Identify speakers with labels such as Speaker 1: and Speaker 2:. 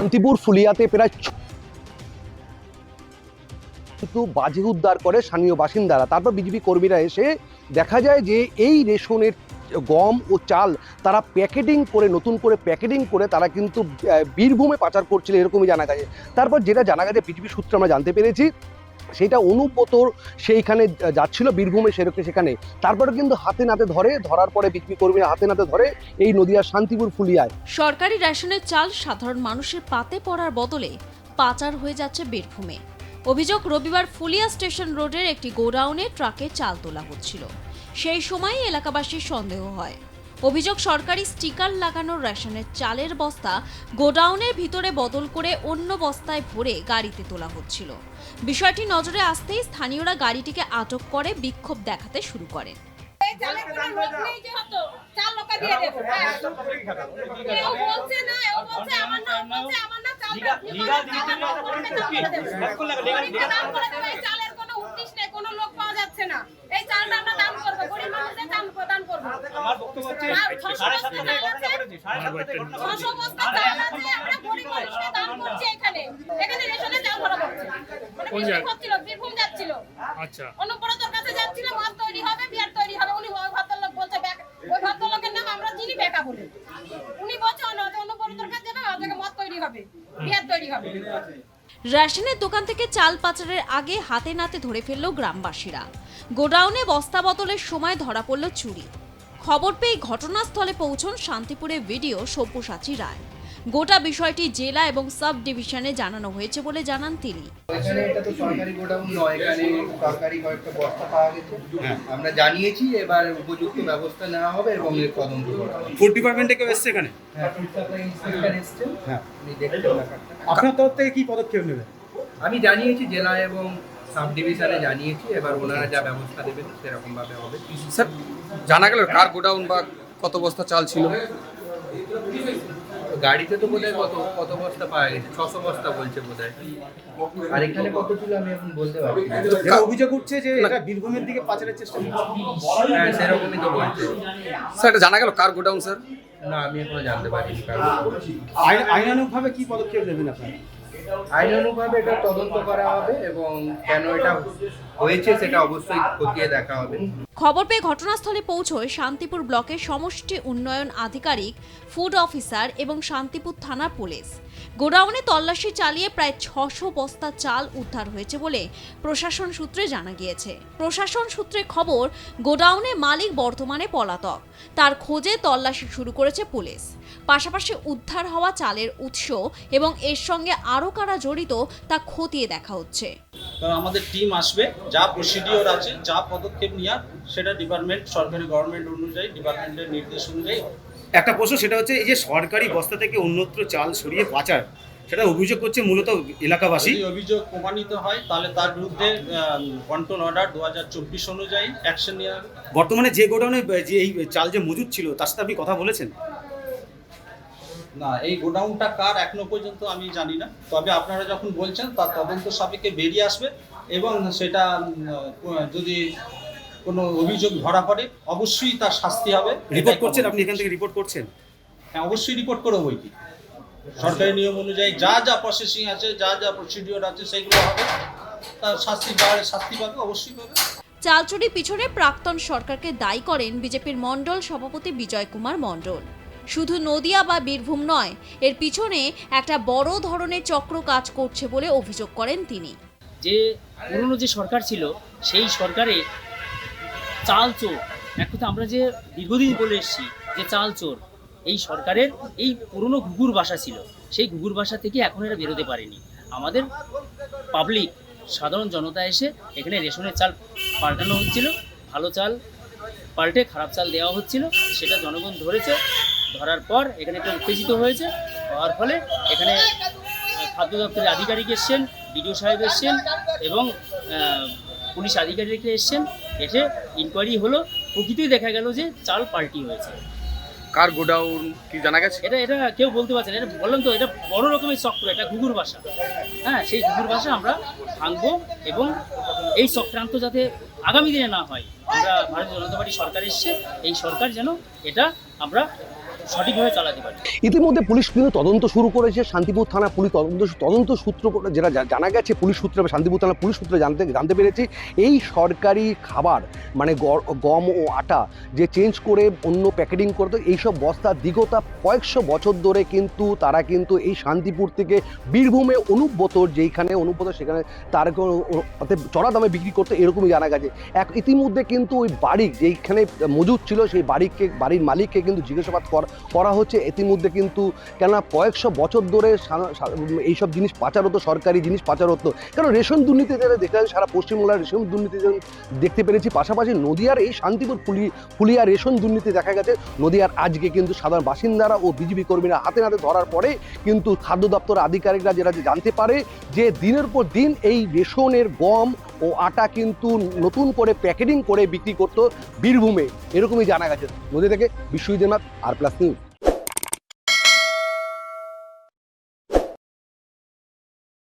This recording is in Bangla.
Speaker 1: শান্তিপুর ফুলিয়াতে প্রায় কিন্তু বাজি উদ্ধার করে স্থানীয় বাসিন্দারা। তারপর বিজেপি কর্মীরা এসে দেখা যায় যে এই রেশনের গম ও চাল তারা প্যাকেটিং করে, নতুন করে প্যাকেটিং করে তারা কিন্তু বীরভূমে পাচার করছিল, এরকমই জানা গেছে। তারপর যেটা জানা গেছে বিজেপি সূত্রে আমরা জানতে পেরেছি, সেটা অনুব্রত সেইখানে যাচ্ছিল বীরভূমে, সেখানে তারপরে কিন্তু হাতে নাতে ধরার পরে বিজেপি কর্মীরা হাতে নাতে ধরে এই নদিয়ার শান্তিপুর ফুলিয়ায়।
Speaker 2: সরকারি রেশনের চাল সাধারণ মানুষের পাতে পড়ার বদলে পাচার হয়ে যাচ্ছে বীরভূমে। অভিযোগ, রবিবার ফুলিয়া স্টেশন রোডের একটি গোডাউনে ট্রাকে চাল তোলা হচ্ছিল। সেই সময় এলাকাবাসীর সন্দেহ হয়। অভিযোগ, সরকারি স্টিকার লাগানো রেশনের চালের বস্তা গোডাউনের ভিতরে বদল করে অন্য বস্তায় ভরে গাড়িতে তোলা হচ্ছিল। বিষয়টি নজরে আসতেই স্থানীয়রা গাড়িটিকে আটক করে বিক্ষোভ দেখাতে শুরু করেন।
Speaker 3: অনুব্রতর কাছে যাচ্ছিল, মদ তৈরি হবে, বিয়ার তৈরি হবে। উনি ভদ্রলোক বলছে, ওই ভদ্রলোকের নাম আমরা চিনি, বেকা বলে। উনি বলছে অনুব্রতর কাছে যাবে, ওদেরকে মদ তৈরি হবে, বিয়ার তৈরি হবে।
Speaker 2: রেশনের দোকান থেকে চাল পাচারের আগে হাতে নাতে ধরে ফেলল গ্রামবাসীরা। গোডাউনে বস্তা বদলের সময় ধরা পড়ল চুরি। খবর পেয়ে ঘটনাস্থলে পৌঁছন শান্তিপুরের ভিডিও সব্যসাচী রায়। গোটা বিষয়টি জেলা এবং সাব ডিভিশনে জানানো হয়েছে বলে জানান তিনি।
Speaker 4: এখানে এটা তো সরকারি গোডাউন নয়, এখানে সরকারি কয়েকটা বস্তা পাওয়া গেছে। আমরা জানিয়েছি, এবার উপযুক্ত ব্যবস্থা নেওয়া হবে এবং এর তদন্ত করা হবে।
Speaker 5: ফুড ডিপার্টমেন্টে কেউ এসছে এখানে?
Speaker 4: হ্যাঁ, ফুড সাপ্লাই ইন্সপেক্টর এসছেন।
Speaker 5: হ্যাঁ,
Speaker 4: উনি দেখছেন ব্যাপারটা।
Speaker 5: আপনার তরফ থেকে কি পদক্ষেপ নেবেন?
Speaker 4: আমি জানিয়েছি, জেলা এবং সাব ডিভিশনে জানিয়েছি, এবার ওনারা যা ব্যবস্থা দেবেন সেরকম ভাবে হবে।
Speaker 6: স্যার, জানা গেল কার গোডাউন বা কত বস্তা চাল ছিল?
Speaker 4: গাড়িতে তো বোধহয় কত বস্তা পাওয়া গেছে, 600 বস্তা বলছে বোধহয়। আর এখানে কত ছিল আমি এখন বলতে পারছি না।
Speaker 5: যেটা অভিযোগ উঠছে যে এটা বীরভূমের দিকে পাচারের চেষ্টা হচ্ছে।
Speaker 4: হ্যাঁ, সেরকমই তো বলছে।
Speaker 6: স্যার, এটা জানা গেল কার গোডাউন স্যার?
Speaker 4: না, আমি এখনো জানতে পারিনি কারণ।
Speaker 5: আইনানুগভাবে কি পদক্ষেপ নেবেন আপনারা?
Speaker 4: আইনানুগভাবে এটা তদন্ত করা হবে এবং কেন এটা হয়েছে সেটা অবশ্যই খতিয়ে দেখা হবে।
Speaker 2: খবর পেয়ে ঘটনাস্থলে পৌঁছয় শান্তিপুর ব্লকের সমষ্টি উন্নয়ন আধিকারিক, ফুড অফিসার এবং শান্তিপুর থানার পুলিশ। গোডাউনে তল্লাশি চালিয়ে প্রায় 600 বস্তা চাল উদ্ধার হয়েছে বলে প্রশাসন সূত্রে জানা গিয়েছে। প্রশাসন সূত্রে খবর, গোডাউনে মালিক বর্তমানে পলাতক। তার খোঁজে তল্লাশি শুরু করেছে পুলিশ। পাশাপাশি উদ্ধার হওয়া চালের উৎস এবং এর সঙ্গে আরও কারা জড়িত তা খতিয়ে দেখা হচ্ছে।
Speaker 7: কারণ আমাদের টিম আসবে, যা প্রসিডিওর আছে, যা পদক্ষেপ নেওয়ার সেটা ডিপার্টমেন্ট, সরকারি গভর্নমেন্ট অনুযায়ী, ডিপার্টমেন্টের নির্দেশ অনুযায়ী হবে।
Speaker 5: একটা প্রশ্ন, সেটা হচ্ছে এই যে সরকারি বস্তা থেকে অন্যত্র চাল সরিয়ে পাচার, সেটা অভিযোগ করছে মূলত এলাকাবাসী।
Speaker 7: যদি অভিযোগ প্রমাণিত হয় তাহলে তার বিরুদ্ধে কন্ট্রোল অর্ডার 2024 অনুযায়ী অ্যাকশন নেওয়া হবে।
Speaker 5: বর্তমানে যে গোডাউনে যে এই চাল যে মজুদ ছিল তার সাথে আপনি কথা বলেছেন?
Speaker 7: না, এই গোডাউনটা কার এখনো পর্যন্ত আমি জানি না, তবে আপনারা যখন বলছেন তার তদন্ত সাপেক্ষে বেরিয়ে আসবে এবং সেটা যদি কোনো অভিযোগ ধরা পড়ে অবশ্যই তার শাস্তি হবে।
Speaker 5: রিপোর্ট করছেন আপনি? এখান থেকে রিপোর্ট করছেন?
Speaker 7: হ্যাঁ, অবশ্যই রিপোর্ট করবো। বই কি সরকারি নিয়ম অনুযায়ী যা যা প্রসেসিং আছে, যা যা প্রসিডিওর আছে সেগুলো হবে, তার শাস্তি পাবে, অবশ্যই পাবে।
Speaker 2: চাল চুরির পিছনে প্রাক্তন সরকারকে দায়ী করেন বিজেপির মণ্ডল সভাপতি বিজয় কুমার মণ্ডল। শুধু নদিয়া বা বীরভূম নয়, এর পিছনে একটা বড় ধরনের চক্র কাজ করছে বলে অভিযোগ করেন তিনি।
Speaker 8: যে পুরনো যে সরকার ছিল সেই সরকারে চাল চোর, এক কথা আমরা যে দীর্ঘদিন বলে এসেছি যে চাল চোর, এই সরকারের এই পুরনো ঘুঘুর বাসা ছিল, সেই ঘুঘুর বাসা থেকে এখন এরা বেরোতে পারেনি। আমাদের পাবলিক, সাধারণ জনতা এসে এখানে রেশনের চাল পাল্টানো হচ্ছিল, ভালো চাল পাল্টে খারাপ চাল দেওয়া হচ্ছিল, সেটা জনগণ ধরেছে। ধরার পর এখানে একটা উত্তেজিত হয়েছে, হওয়ার ফলে এখানে খাদ্য দপ্তরের আধিকারিক এসছেন, বিডিও সাহেব এসছেন এবং পুলিশ আধিকারিকরা এসছেন। এসে ইনকোয়ারি হলো, প্রকৃতই দেখা গেল যে চাল পাল্টি হয়েছে।
Speaker 6: কার গোডাউন কি জানা গেছে?
Speaker 8: এটা কেউ বলতে পারছে না। এটা বললাম তো, এটা বড় রকমের চক্র, এটা ঘুঘুর বাসা। হ্যাঁ, সেই ঘুঘুর বাসা আমরা ভাঙবো এবং এই চক্রান্ত যাতে আগামী দিনে না হয়, আমরা ভারতীয় জনতা পার্টি সরকার এসছে, এই সরকার যেন এটা আমরা সঠিকভাবে চালাতে পারি।
Speaker 1: ইতিমধ্যে পুলিশ কিন্তু তদন্ত শুরু করেছে। শান্তিপুর থানা পুলিশ তদন্ত সূত্র যেটা জানা গেছে, পুলিশ সূত্রে শান্তিপুর থানা পুলিশ সূত্রে জানতে পেরেছি এই সরকারি খাবার মানে গম ও আটা যে চেঞ্জ করে অন্য প্যাকেটিং করতো, এইসব বস্তা বিগত কয়েকশো বছর ধরে কিন্তু তারা কিন্তু এই শান্তিপুর থেকে বীরভূমে অনুব্রতর যেইখানে অনুব্রত সেখানে তার চড়া দামে বিক্রি করতো এরকমই জানা গেছে। ইতিমধ্যে কিন্তু ওই বাড়ি যেইখানে মজুদ ছিল সেই বাড়ির মালিককে কিন্তু জিজ্ঞাসাবাদ করা হচ্ছে ইতিমধ্যে কিন্তু, কেননা কয়েকশো বছর ধরে এইসব জিনিস পাচার হতো, সরকারি জিনিস পাচার হতো। কারণ রেশন দুর্নীতি যারা দেখতে সারা পশ্চিমবাংলার রেশন দুর্নীতি দেখতে পেরেছি, পাশাপাশি নদিয়ার এই শান্তিপুর ফুলিয়া রেশন দুর্নীতি দেখা গেছে। নদিয়ার আজকে কিন্তু সাধারণ বাসিন্দারা ও বিজেপি কর্মীরা হাতে নাতে ধরার পরে কিন্তু খাদ্য দপ্তর আধিকারিকরা যেটা জানতে পারে যে দিনের পর দিন এই রেশনের গম ও আটা কিন্তু নতুন করে প্যাকেটিং করে বিক্রি করতো বীরভূমে, এরকমই জানা গেছে। নদী থেকে বিশ্বজিৎ দেবনাথ, আর প্লাস নিউজ।